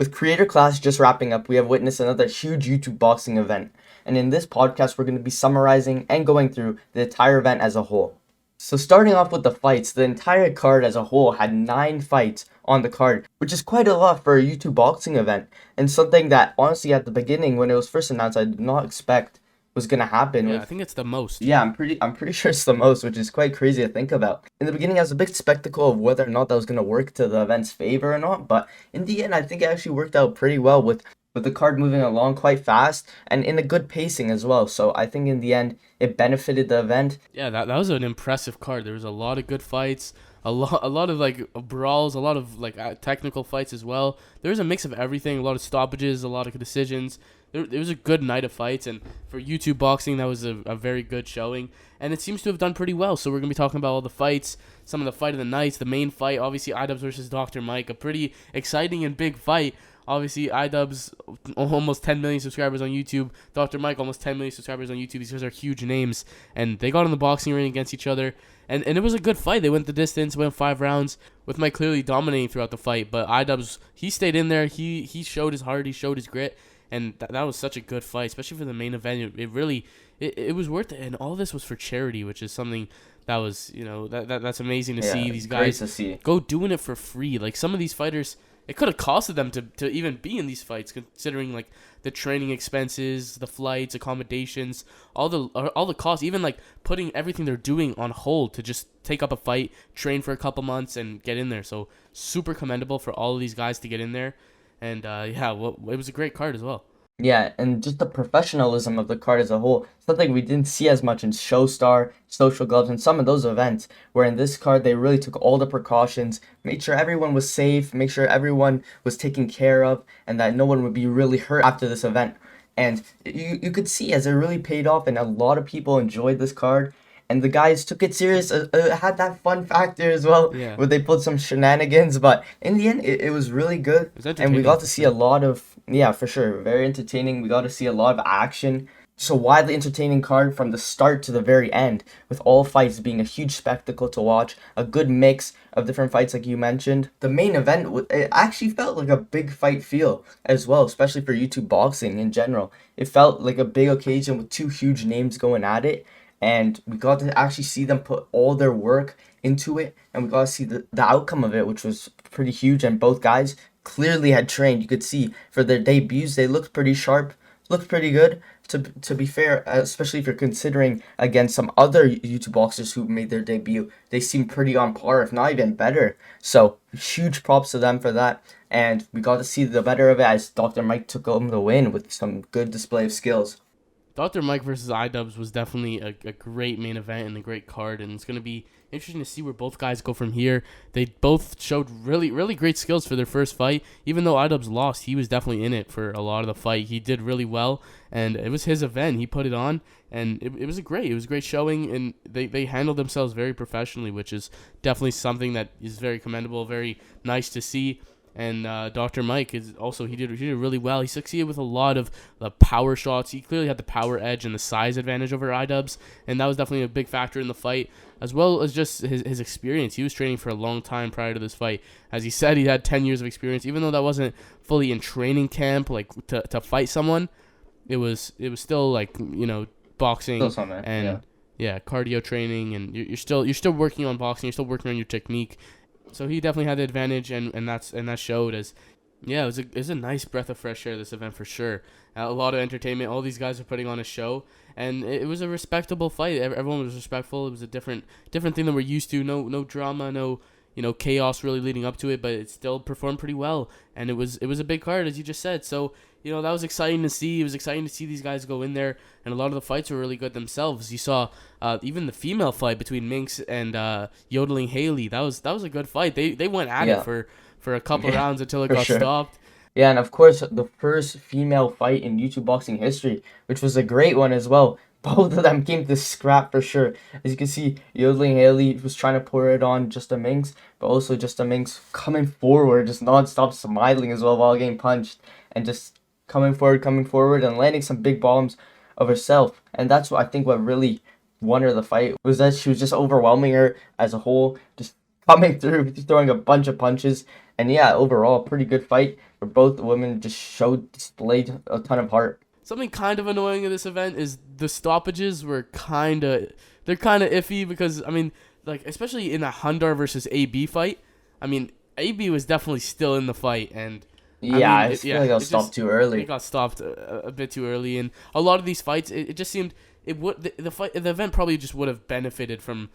With Creator Class just wrapping up, we have witnessed another huge YouTube boxing event. And in this podcast, we're going to be summarizing and going through the entire event as a whole. So starting off with the fights, the entire card as a whole had 9 fights on the card, which is quite a lot for a YouTube boxing event. And something that honestly at the beginning when it was first announced, I did not expect was gonna happen. Yeah, I think it's the most. Yeah, I'm pretty sure it's the most, which is quite crazy to think about. In the beginning, I was a big spectacle of whether or not that was gonna work to the event's favor or not, but in the end, I think it actually worked out pretty well with the card moving along quite fast and in a good pacing as well. So I think in the end, it benefited the event. Yeah, that was an impressive card. There was a lot of good fights, a lot of like brawls, a lot of like technical fights as well. There was a mix of everything, a lot of stoppages, a lot of decisions. There was a good night of fights, and for YouTube boxing, that was a very good showing, and it seems to have done pretty well. So we're going to be talking about all the fights, some of the fight of the nights, the main fight, obviously iDubbbz versus Dr. Mike, a pretty exciting and big fight. Obviously, iDubbbz, almost 10 million subscribers on YouTube. Dr. Mike, almost 10 million subscribers on YouTube. These guys are huge names, and they got in the boxing ring against each other, and it was a good fight. They went the distance, went 5 rounds, with Mike clearly dominating throughout the fight, but iDubbbz, he stayed in there. He showed his heart, he showed his grit, and that was such a good fight, especially for the main event. It really, it was worth it, and all this was for charity, which is something that was, that's amazing to see. These guys to see. go doing it for free. Like, some of these fighters, it could have costed them to even be in these fights, considering like the training expenses, the flights, accommodations, all the costs, even like putting everything they're doing on hold to just take up a fight, train for a couple months, and get in there. So super commendable for all of these guys to get in there. And it was a great card as well. Yeah, and just the professionalism of the card as a whole, something we didn't see as much in Showstar, Social Gloves, and some of those events, where in this card they really took all the precautions, made sure everyone was safe, make sure everyone was taken care of, and that no one would be really hurt after this event. And you could see as it really paid off, and a lot of people enjoyed this card. And the guys took it serious. It had that fun factor as well, Yeah. where they pulled some shenanigans. But in the end, it was really good, was and we entertaining. got to see a lot of, yeah, for sure, very entertaining. We got to see a lot of action. So widely entertaining card from the start to the very end, with all fights being a huge spectacle to watch. A good mix of different fights, like you mentioned. The main event, it actually felt like a big fight feel as well, especially for YouTube boxing in general. It felt like a big occasion with 2 huge names going at it. And we got to actually see them put all their work into it, and we got to see the outcome of it, which was pretty huge. And both guys clearly had trained. You could see for their debuts, they looked pretty sharp, looked pretty good. To be fair, especially if you're considering against some other YouTube boxers who made their debut, they seemed pretty on par, if not even better. So huge props to them for that. And we got to see the better of it as Dr. Mike took home the win with some good display of skills. Dr. Mike versus iDubbbz was definitely a great main event and a great card, and it's going to be interesting to see where both guys go from here. They both showed really, really great skills for their first fight. Even though iDubbbz lost, he was definitely in it for a lot of the fight. He did really well, and it was his event. He put it on, and it was a great showing, and they handled themselves very professionally, which is definitely something that is very commendable, very nice to see. And Dr. Mike is also he did really well. He succeeded with a lot of the power shots. He clearly had the power edge and the size advantage over iDubbbz, and that was definitely a big factor in the fight, as well as just his experience. He was training for a long time prior to this fight. As he said, he had 10 years of experience, even though that wasn't fully in training camp, like to fight someone. It was still like boxing and cardio training, and you're still working on boxing. You're still working on your technique. So he definitely had the advantage, and that showed as, yeah, it was a nice breath of fresh air, this event for sure. A lot of entertainment. All these guys are putting on a show, and it was a respectable fight. Everyone was respectful. It was a different thing than we're used to. No drama, no chaos really leading up to it, but it still performed pretty well, and it was a big card, as you just said. So that was exciting to see. It was exciting to see these guys go in there, and a lot of the fights were really good themselves. You saw even the female fight between Minx and Yodeling Haley. That was a good fight. They went at it for a couple rounds until it got stopped. Yeah, and of course, the first female fight in YouTube boxing history, which was a great one as well. Both of them came to scrap for sure. As you can see, Yodeling Haley was trying to pour it on Just a Minx, but also Just a Minx coming forward, just non-stop smiling as well while getting punched, and just coming forward, and landing some big bombs of herself. And that's what I think what really won her the fight, was that she was just overwhelming her as a whole, just coming through, throwing a bunch of punches, And yeah, overall, pretty good fight where both women just displayed a ton of heart. Something kind of annoying in this event is the stoppages were they're kind of iffy because, I mean, like, especially in a Hundar versus AB fight, I mean, AB was definitely still in the fight, and I Yeah, mean, I feel like I was stopped too it early. got stopped a bit too early, and a lot of these fights, it just seemed it would the event probably just would have benefited from,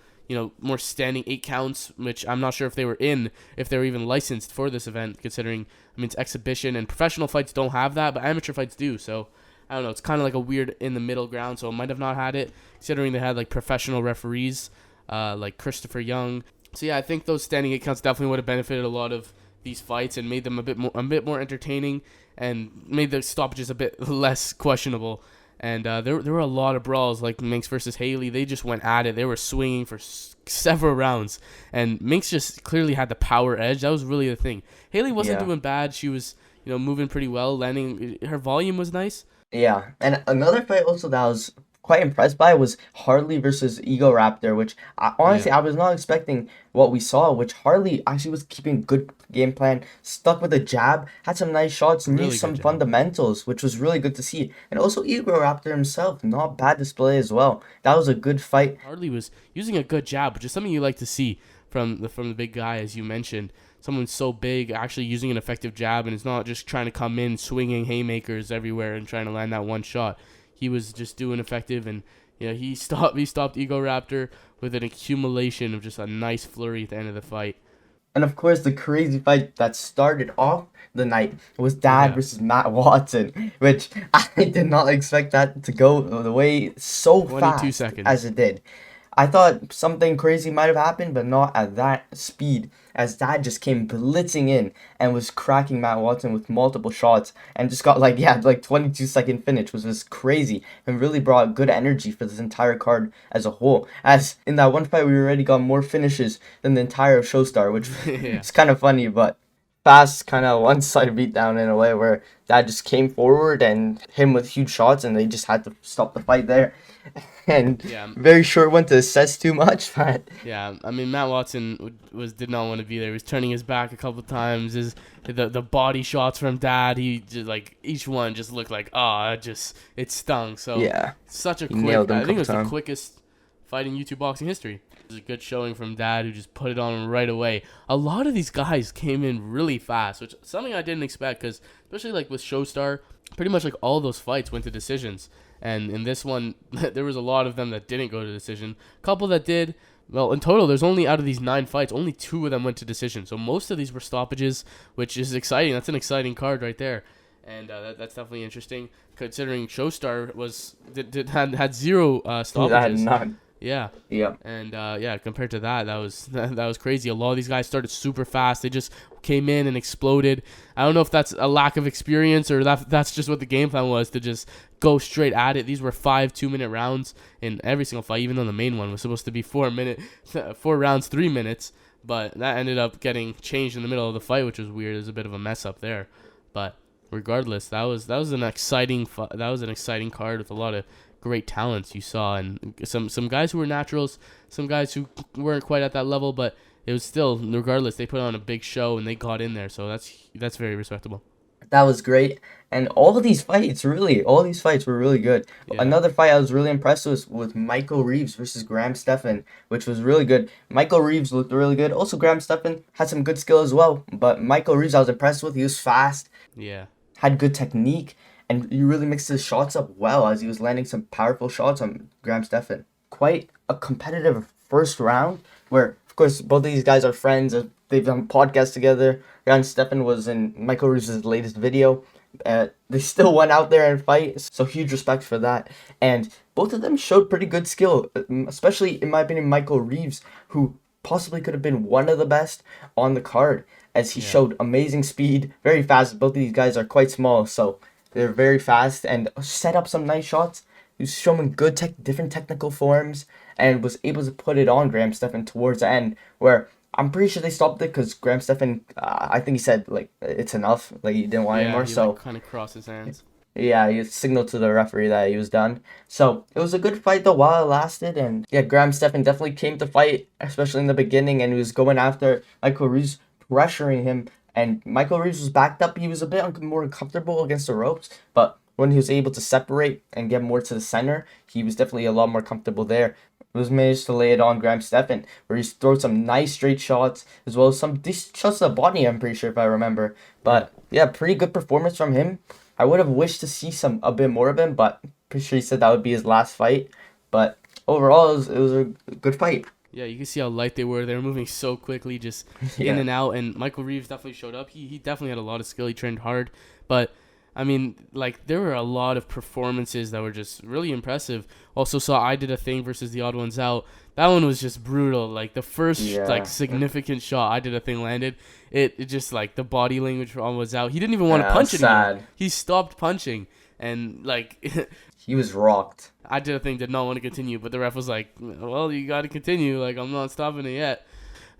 more standing 8 counts, which I'm not sure if they were even licensed for this event, considering, I mean, it's exhibition and professional fights don't have that, but amateur fights do. So I don't know, it's kind of like a weird in the middle ground. So it might have not had it, considering they had like professional referees, like Christopher Young. So yeah, I think those standing 8 counts definitely would have benefited a lot of these fights and made them a bit more entertaining and made the stoppages a bit less questionable. And there were a lot of brawls, like Minx versus Haley. They just went at it. They were swinging for several rounds, and Minx just clearly had the power edge. That was really the thing. Haley wasn't Yeah. doing bad. She was, moving pretty well. Landing, her volume was nice. Yeah, and another fight also that I was quite impressed by was Harley versus Ego Raptor, which Yeah, honestly I was not expecting what we saw. Which Harley actually was keeping good game plan, stuck with a jab, had some nice shots, knew really good some job. fundamentals, which was really good to see. And also Ego Raptor himself, not bad display as well. That was a good fight. Harley was using a good jab, which is something you like to see from the big guy, as you mentioned. Someone so big actually using an effective jab, and it's not just trying to come in swinging haymakers everywhere and trying to land that one shot. He was just doing effective, and he stopped Ego Raptor with an accumulation of just a nice flurry at the end of the fight. And of course, the crazy fight that started off the night was Dad Yeah, versus Matt Watson, which I did not expect that to go the way so 22 fast as seconds. it did. I thought something crazy might have happened, but not at that speed, as Dad just came blitzing in and was cracking Matt Watson with multiple shots and just got like 22-second finish, which was crazy and really brought good energy for this entire card as a whole. As in that one fight, we already got more finishes than the entire Showstar, which Yeah. is kind of funny, but fast kind of one-sided beatdown in a way where Dad just came forward and hit him with huge shots, and they just had to stop the fight there. And Yeah, very short one to assess too much, but yeah. I mean, Matt Watson did not want to be there. He was turning his back a couple of times. The body shots from Dad, he just, like, each one just looked like, it stung. So yeah, such a he quick. nailed him I a think it couple was the times. quickest fight in YouTube boxing history. It was a good showing from Dad, who just put it on right away. A lot of these guys came in really fast, which is something I didn't expect, because especially like with Showstar, pretty much like all those fights went to decisions. And in this one, there was a lot of them that didn't go to decision. A couple that did. Well, in total, there's only out of these 9 fights, only 2 of them went to decision. So most of these were stoppages, which is exciting. That's an exciting card right there, and that's definitely interesting. Considering Showstar had 0 That had stoppages. none. Yeah, Yeah. and yeah, compared to that, that was that was crazy. A lot of these guys started super fast. They just came in and exploded. I don't know if that's a lack of experience or that's just what the game plan was, to just go straight at it. These were 5 2-minute rounds in every single fight, even though the main one was supposed to be 4 rounds, 3 minutes. But that ended up getting changed in the middle of the fight, which was weird. There's a bit of a mess up there, but regardless, that was an exciting card with a lot of great talents you saw, and some guys who were naturals, some guys who weren't quite at that level, but it was still, regardless, they put on a big show and they got in there, so that's very respectable. That was great. And all these fights were really good. Yeah, Another fight I was really impressed with Michael Reeves versus Graham Stephan, which was really good. Michael Reeves looked really good. Also, Graham Stephan had some good skill as well. But Michael Reeves I was impressed with. He was fast, yeah, had good technique, and he really mixed his shots up well as he was landing some powerful shots on Graham Stephan. Quite a competitive first round where, of course, both of these guys are friends. They've done podcasts together. Graham Stephan was in Michael Reeves' latest video. They still went out there and fight, so huge respect for that. And both of them showed pretty good skill, especially, in my opinion, Michael Reeves, who possibly could have been one of the best on the card, as he yeah. showed amazing speed, very fast. Both of these guys are quite small, so they're very fast and set up some nice shots. He was showing good different technical forms and was able to put it on Graham Stephan towards the end, where I'm pretty sure they stopped it because Graham Stephan, I think he said like it's enough, like he didn't want Yeah, anymore. he like So kind of crossed his hands. yeah, he signaled to the referee that he was done. So it was a good fight though while it lasted, and yeah, Graham Stephan definitely came to fight, especially in the beginning, and he was going after Michael Reeves, pressuring him And Michael Reeves was backed up. He was a bit more uncomfortable against the ropes, but when he was able to separate and get more to the center, he was definitely a lot more comfortable there. He was managed to lay it on Graham Stephan, where he throws some nice straight shots, as well as some decent shots to the body, I'm pretty sure, if I remember. But yeah, pretty good performance from him. I would have wished to see a bit more of him, but pretty sure he said that would be his last fight. But overall, it was a good fight. Yeah, you can see how light they were. They were moving so quickly, just Yeah. in and out. And Michael Reeves definitely showed up. He definitely had a lot of skill. He trained hard. But, I mean, like, there were a lot of performances that were just really impressive. Also saw I Did a Thing versus The Odd Ones Out. That one was just brutal. Like, the first, Yeah. significant shot I Did a Thing landed, it just, like, the body language for Odd Ones Out. He didn't even want to Yeah, punch it was anymore. sad. He stopped punching. And, like... He was rocked. I Did a Thing did not want to continue, but the ref was like, well, you got to continue. Like, I'm not stopping it yet.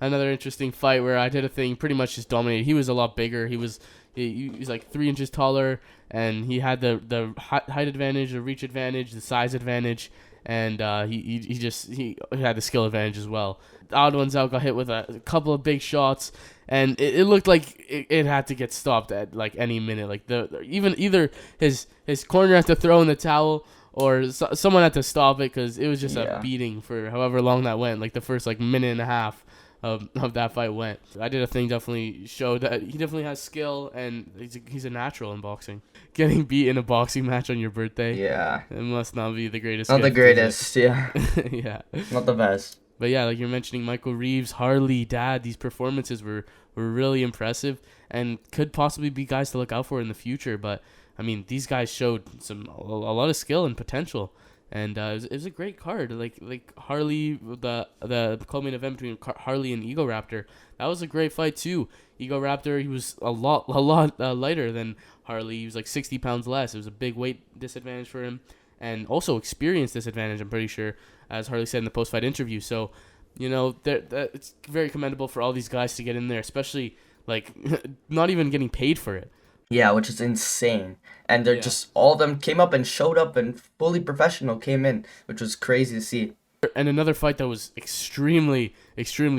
Another interesting fight where I Did a Thing pretty much just dominated. He was a lot bigger. He was like 3 inches taller, and he had the height advantage, the reach advantage, the size advantage, and he had the skill advantage as well. The Odd Ones Out got hit with a couple of big shots, and it looked like it had to get stopped at like any minute. Like either his corner had to throw in the towel, or someone had to stop it, because it was just a beating for however long that went. Like the first minute and a half of that fight went. I Did a Thing definitely showed that he definitely has skill, and he's a natural in boxing. Getting beat in a boxing match on your birthday, Yeah. it must not be the greatest. Not the gift, is greatest, yeah. it? Yeah. Not the best. But yeah, like you're mentioning, Michael Reeves, Harley, Dad, these performances were really impressive and could possibly be guys to look out for in the future. But I mean, these guys showed a lot of skill and potential, and it was a great card. Like Harley, the co-main event between Harley and Ego Raptor, that was a great fight too. Ego Raptor, he was a lot lighter than Harley. He was like 60 pounds less. It was a big weight disadvantage for him, and also experience disadvantage, I'm pretty sure, as Harley said in the post-fight interview. So, you know, it's very commendable for all these guys to get in there, especially, like, not even getting paid for it. Yeah, which is insane. And they're just, all of them came up and showed up and fully professional came in, which was crazy to see. And another fight that was extremely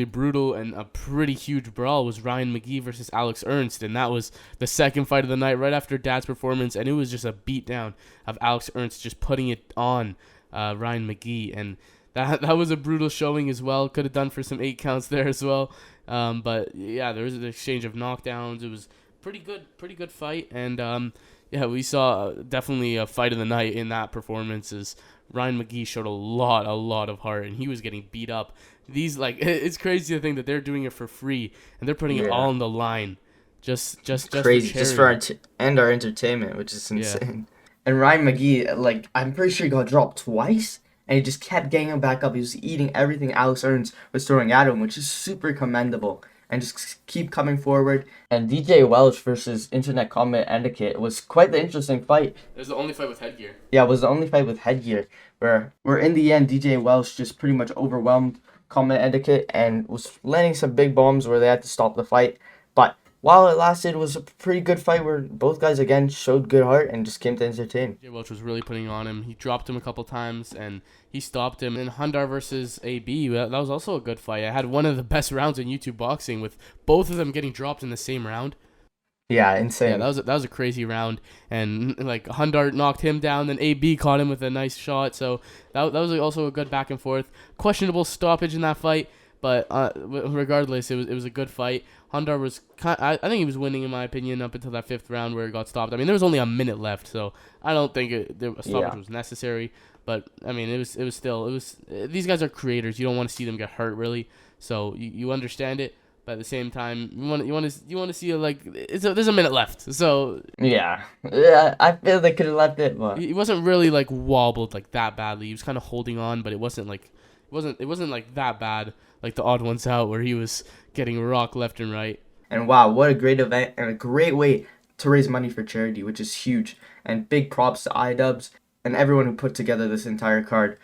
brutal and a pretty huge brawl was Ryan McGee versus Alex Ernst, and that was the second fight of the night right after Dad's performance, and it was just a beatdown of Alex Ernst just putting it on Ryan McGee, and that was a brutal showing as well. Could have done for some 8 counts there as well, but yeah, there was an exchange of knockdowns. It was pretty good fight, and yeah, we saw definitely a fight of the night in that performance. As Ryan McGee showed a lot of heart, and he was getting beat up. These, like, it's crazy to think that they're doing it for free and they're putting it all on the line, just Crazy, for just for our entertainment, which is insane. And Ryan McGee, like, I'm pretty sure he got dropped twice, and he just kept getting back up. He was eating everything Alex Ernst was throwing at him, which is super commendable. And just keep coming forward. And DJ Welch versus Internet Combat Etiquette was quite the interesting fight. It was the only fight with headgear. Yeah, it was the only fight with headgear, where in the end, DJ Welch just pretty much overwhelmed Combat Etiquette and was landing some big bombs where they had to stop the fight. But while it lasted, it was a pretty good fight where both guys again showed good heart and just came to entertain. DJ Welch was really putting on him. He dropped him a couple times and he stopped him. And Hundar versus AB, that was also a good fight. I had one of the best rounds in YouTube boxing with both of them getting dropped in the same round. Yeah, insane. Yeah, that was a crazy round, and like Hundar knocked him down, then AB caught him with a nice shot. So that was also a good back and forth. Questionable stoppage in that fight, but regardless, it was a good fight. Hundar was I think he was winning in my opinion up until that 5th round where it got stopped. I mean, there was only a minute left, so I don't think a stoppage was necessary. But I mean, it was these guys are creators. You don't want to see them get hurt really, so you understand it. But at the same time, you want to see there's a minute left. So yeah, I feel they could have left it, but he wasn't really like wobbled like that badly. He was kind of holding on, but it wasn't like that bad like the Odd Ones Out where he was getting rocked left and right. And wow, what a great event and a great way to raise money for charity, which is huge. And big props to iDubbbz and everyone who put together this entire card.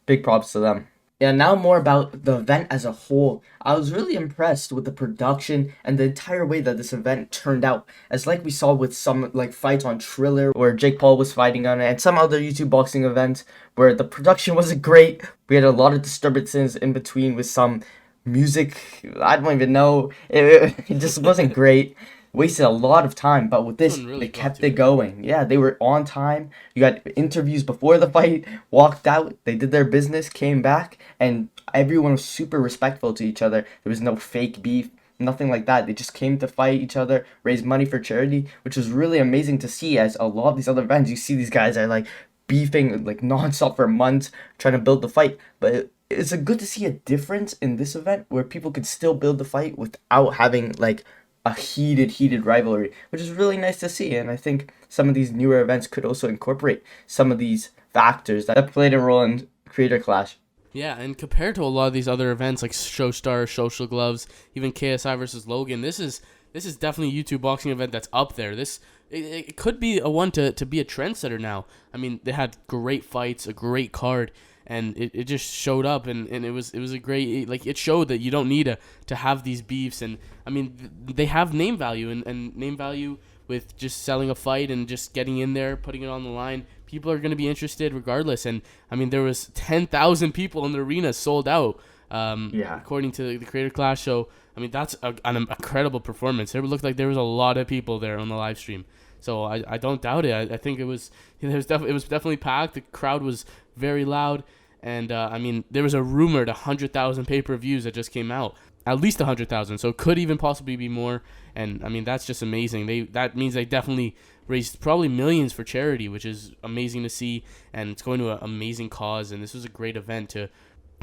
Big props to them. Yeah, now more about the event as a whole. I was really impressed with the production and the entire way that this event turned out. As like we saw with some like fights on Triller where Jake Paul was fighting on it and some other YouTube boxing events where the production wasn't great. We had a lot of disturbances in between with some music. I don't even know. It just wasn't great. wasted a lot of time, but with This this, one they really got kept to it it. going. Yeah, they were on time. You got interviews before the fight, walked out, they did their business, came back, and everyone was super respectful to each other. There was no fake beef, nothing like that. They just came to fight each other, raise money for charity, which was really amazing to see. As a lot of these other events, you see these guys are like beefing like nonstop for months, trying to build the fight. But it's a good to see a difference in this event where people could still build the fight without having like a heated rivalry, which is really nice to see. And I think some of these newer events could also incorporate some of these factors that played a role in Creator Clash. Yeah, and compared to a lot of these other events like Showstar, Social Gloves, even KSI versus Logan, this is definitely a YouTube boxing event that's up there. It could be a one to be a trendsetter now. I mean, they had great fights, a great card, and it just showed up, and it was a great, like, it showed that you don't need to have these beefs. And I mean, they have name value, and name value with just selling a fight and just getting in there, putting it on the line. People are going to be interested regardless. And I mean, there was 10,000 people in the arena, sold out, Yeah. according to the Creator Clash. So I mean, that's an incredible performance. It looked like there was a lot of people there on the live stream. So I don't doubt it. I think it was definitely packed. The crowd was very loud, and I mean, there was a rumored 100,000 pay-per-views that just came out, at least 100,000. So it could even possibly be more. And I mean, that's just amazing. That means they definitely raised probably millions for charity, which is amazing to see, and it's going to an amazing cause. And this was a great event to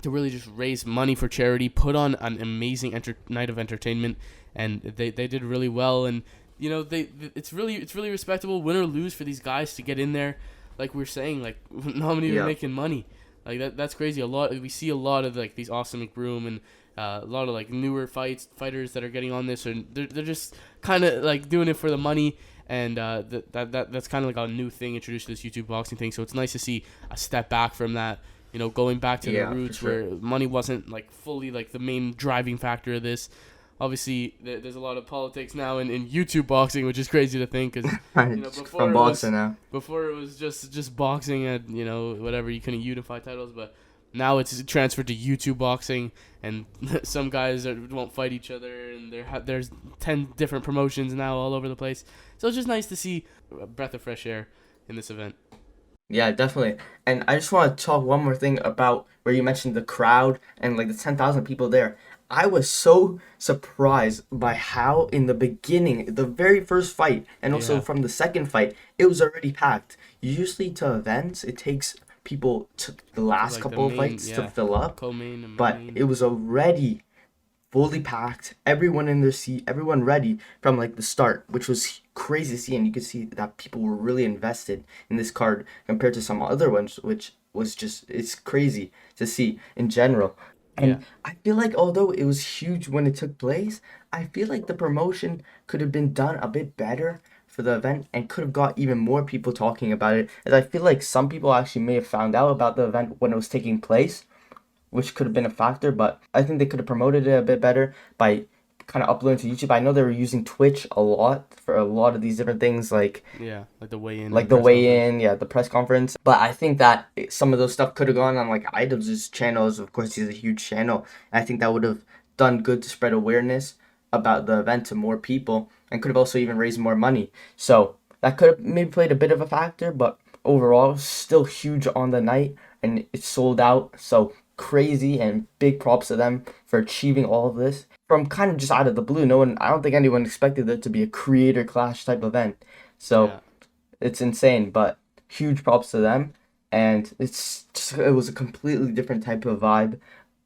really just raise money for charity, put on an amazing night of entertainment, and they did really well. And you know, it's really respectable, win or lose, for these guys to get in there. Like we are saying, like, not many are making money. Like that's crazy. We see a lot of like these Austin McBroom and a lot of like newer fighters that are getting on this, and they're just kind of like doing it for the money. And that's kind of like a new thing introduced to this YouTube boxing thing. So it's nice to see a step back from that. You know, going back to the roots, where money wasn't like fully like the main driving factor of this. Obviously, there's a lot of politics now in YouTube boxing, which is crazy to think, because you know, before it was just boxing, and you know, whatever, you couldn't unify titles, but now it's transferred to YouTube boxing, and some guys won't fight each other, and there's 10 different promotions now all over the place. So it's just nice to see a breath of fresh air in this event. Yeah, definitely. And I just want to talk one more thing about where you mentioned the crowd and like the 10,000 people there. I was so surprised by how in the beginning, the very first fight, and also from the second fight, it was already packed. Usually to events, it takes people to the last Like couple of fights to fill up, co-main and but main. it was already fully packed, everyone in their seat, everyone ready from like the start, which was crazy to see. And you could see that people were really invested in this card compared to some other ones, which was just, it's crazy to see in general. And I feel like although it was huge when it took place, I feel like the promotion could have been done a bit better for the event and could have got even more people talking about it. As I feel like some people actually may have found out about the event when it was taking place, which could have been a factor, but I think they could have promoted it a bit better by kind of uploading to YouTube. I know they were using Twitch a lot for a lot of these different things, like like the weigh-in, the press conference. But I think that some of those stuff could have gone on like iDubbbz's channels. Of course, he's a huge channel, and I think that would have done good to spread awareness about the event to more people, and could have also even raised more money. So that could have maybe played a bit of a factor, but overall, still huge on the night, and it sold out. So crazy, and big props to them for achieving all of this from kind of just out of the blue. I don't think anyone expected it to be a Creator Clash type event. So it's insane, but huge props to them. And it was a completely different type of vibe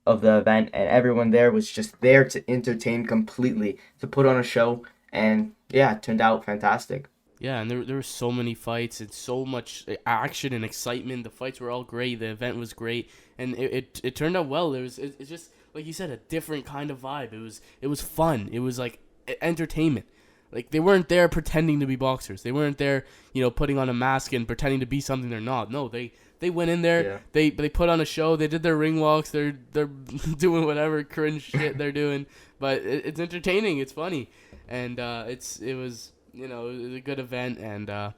of the event, and everyone there was just there to entertain completely, to put on a show, and yeah, it turned out fantastic. Yeah, and there were so many fights and so much action and excitement. The fights were all great. The event was great, and it turned out well. It's just like you said, a different kind of vibe. It was fun. It was like entertainment. Like, they weren't there pretending to be boxers. They weren't there, you know, putting on a mask and pretending to be something they're not. No, they went in there. Yeah. They put on a show. They did their ring walks. They're doing whatever cringe shit they're doing, but it's entertaining. It's funny, and it was a good event, and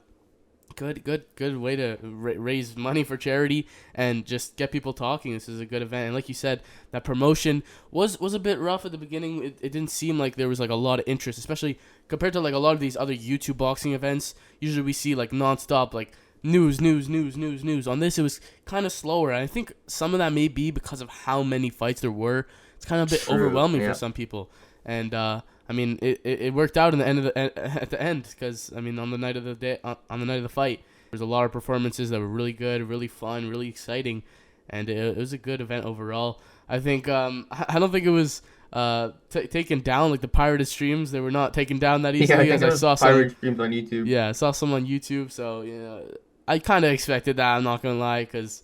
Good way to raise money for charity and just get people talking. This is a good event, and like you said, that promotion was a bit rough at the beginning. It didn't seem like there was like a lot of interest, especially compared to like a lot of these other YouTube boxing events. Usually we see like nonstop like news. On this, it was kind of slower, and I think some of that may be because of how many fights there were. It's kind of a bit overwhelming for some people, and I mean, it worked out in the end of at the end, because I mean, on the night of the fight, there was a lot of performances that were really good, really fun, really exciting, and it was a good event overall. I think I don't think it was taken down like the pirated streams. They were not taken down that easily. Yeah, I saw pirate streams on YouTube. Yeah, I saw some on YouTube, so I kind of expected that. I'm not gonna lie, because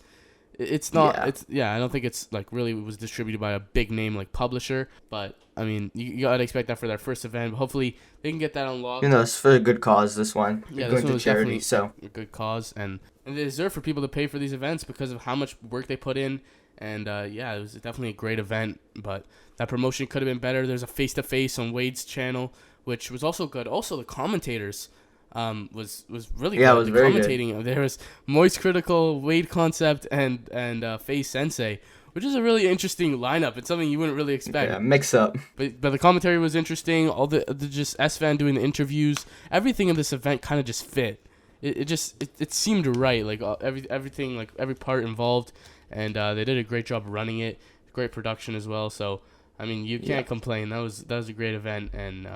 it's not. I don't think it's like really was distributed by a big name like publisher. But I mean, you gotta expect that for their first event. But hopefully they can get that unlocked. It's for a good cause. This one, yeah, going to charity, so a good cause, and they deserve for people to pay for these events because of how much work they put in. And it was definitely a great event. But that promotion could have been better. There's a face-to-face on Wade's channel, which was also good. Also, the commentators was really good. It was very commentating good. There was Moist Critical, Wade Concept, and Face Sensei, which is a really interesting lineup. It's something you wouldn't really expect. Yeah, mix up. But the commentary was interesting. All the just S-Fan doing the interviews. Everything in this event kind of just fit. It seemed right. Like everything, like every part involved, and they did a great job running it. Great production as well. So I mean, you can't complain. That was a great event, and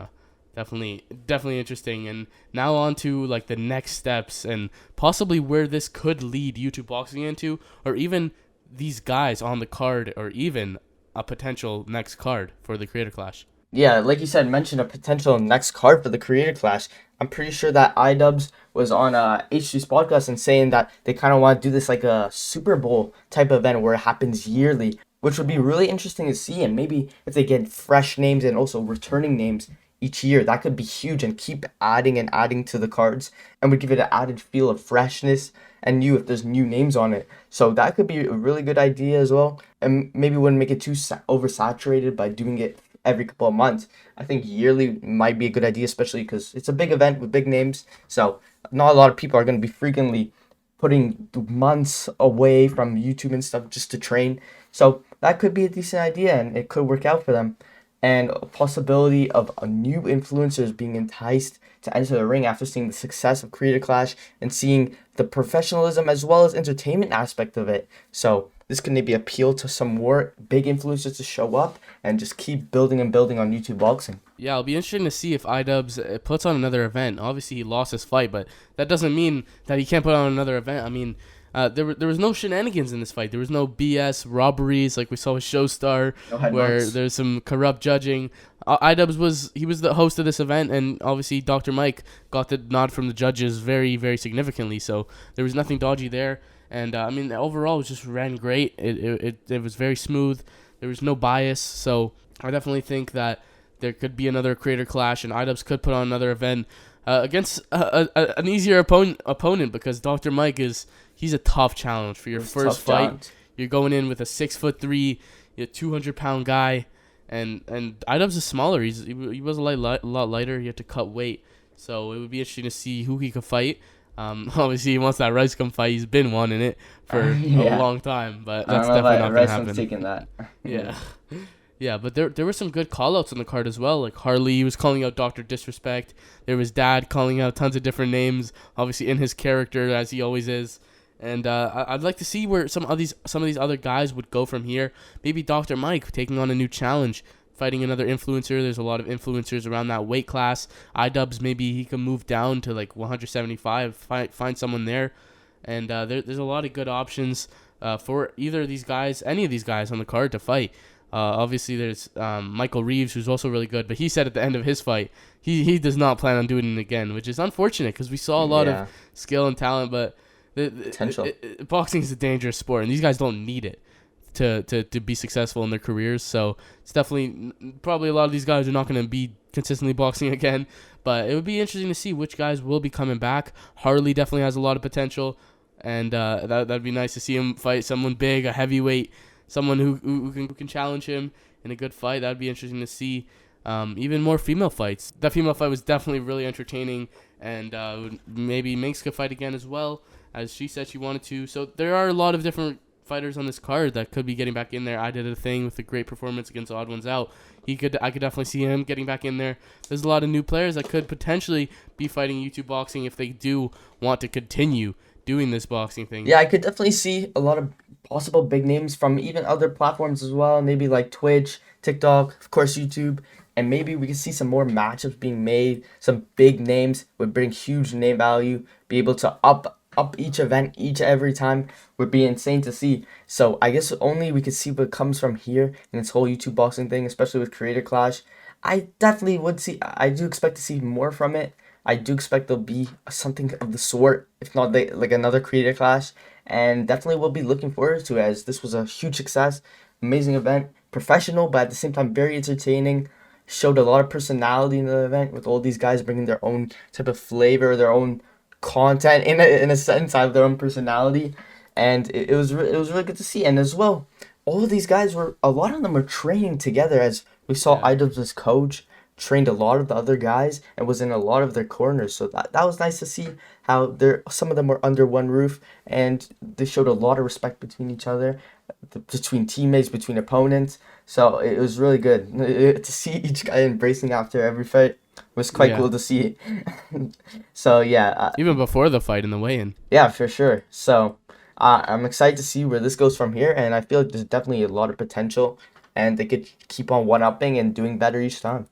definitely interesting. And now on to like the next steps and possibly where this could lead YouTube boxing into, or even these guys on the card, or even a potential next card for the Creator Clash. Yeah, like you said, mention a potential next card for the Creator Clash. I'm pretty sure that iDubbbz was on H3's podcast and saying that they kind of want to do this like a Super Bowl type event where it happens yearly, which would be really interesting to see. And maybe if they get fresh names and also returning names each year, that could be huge and keep adding and adding to the cards, and would give it an added feel of freshness and new if there's new names on it. So that could be a really good idea as well, and maybe wouldn't make it too oversaturated by doing it every couple of months. I think yearly might be a good idea, especially because it's a big event with big names, so not a lot of people are going to be frequently putting months away from YouTube and stuff just to train. So that could be a decent idea, and it could work out for them. And a possibility of a new influencers being enticed to enter the ring after seeing the success of Creator Clash and seeing the professionalism as well as entertainment aspect of it. So this could maybe appeal to some more big influencers to show up and just keep building and building on YouTube boxing. Yeah, it'll be interesting to see if iDubbbz puts on another event. Obviously, he lost his fight, but that doesn't mean that he can't put on another event. I mean, there was no shenanigans in this fight. There was no BS robberies like we saw with Showstar, where there's some corrupt judging. iDubbbz was the host of this event, and obviously Dr. Mike got the nod from the judges very, very significantly. So there was nothing dodgy there, and I mean overall it just ran great. It was very smooth. There was no bias. So I definitely think that there could be another Creator Clash, and iDubbbz could put on another event against an easier opponent, because Dr. Mike he's a tough challenge for your first fight. Challenge. You're going in with a 6'3", 200-pound guy, and iDubbbz is smaller. He was a lot lighter. He had to cut weight, so it would be interesting to see who he could fight. Obviously, he wants that Ricegum fight. He's been wanting it for a long time, but that's definitely not going to happen. Taking that. Yeah. Yeah, but there were some good call-outs on the card as well. Like Harley was calling out Dr. Disrespect. There was Dad calling out tons of different names, obviously in his character, as he always is. And I'd like to see where some of these other guys would go from here. Maybe Dr. Mike taking on a new challenge, fighting another influencer. There's a lot of influencers around that weight class. iDubbbz, maybe he can move down to like 175, find someone there. And there's a lot of good options for either of these guys, any of these guys on the card to fight. Obviously, there's Michael Reeves, who's also really good, but he said at the end of his fight, he does not plan on doing it again, which is unfortunate because we saw a lot of skill and talent, but potential. Boxing is a dangerous sport, and these guys don't need it to be successful in their careers. So it's definitely probably a lot of these guys are not going to be consistently boxing again, but it would be interesting to see which guys will be coming back. Harley definitely has a lot of potential, and that'd be nice to see him fight someone big, a heavyweight. Someone who can challenge him in a good fight. That would be interesting to see. even more female fights. That female fight was definitely really entertaining, and maybe Minx could fight again as well, as she said she wanted to. So there are a lot of different fighters on this card that could be getting back in there. I did a thing with a great performance against Odd Ones Out. I could definitely see him getting back in there. There's a lot of new players that could potentially be fighting YouTube boxing if they do want to continue doing this boxing thing. Yeah, I could definitely see a lot of possible big names from even other platforms as well, maybe like Twitch, TikTok, of course YouTube, and maybe we can see some more matchups being made. Some big names would bring huge name value, be able to up each event every time would be insane to see. So I guess only we could see what comes from here in this whole YouTube boxing thing, especially with Creator Clash. I definitely would see. I do expect to see more from it. I do expect there'll be something of the sort, if not like another Creator Clash, and definitely will be looking forward to it, as this was a huge success, amazing event, professional, but at the same time very entertaining. Showed a lot of personality in the event with all these guys bringing their own type of flavor, their own content in a sense, have their own personality, and it was really good to see. And as well, all of these guys a lot of them were training together, as we saw iDubbbz' coach trained a lot of the other guys and was in a lot of their corners. So that was nice to see how some of them were under one roof, and they showed a lot of respect between each other, between teammates, between opponents. So it was really good to see each guy embracing after every fight. Was quite cool to see. So yeah, even before the fight in the weigh-in. Yeah, for sure. So I'm excited to see where this goes from here, and I feel like there's definitely a lot of potential, and they could keep on one-upping and doing better each time.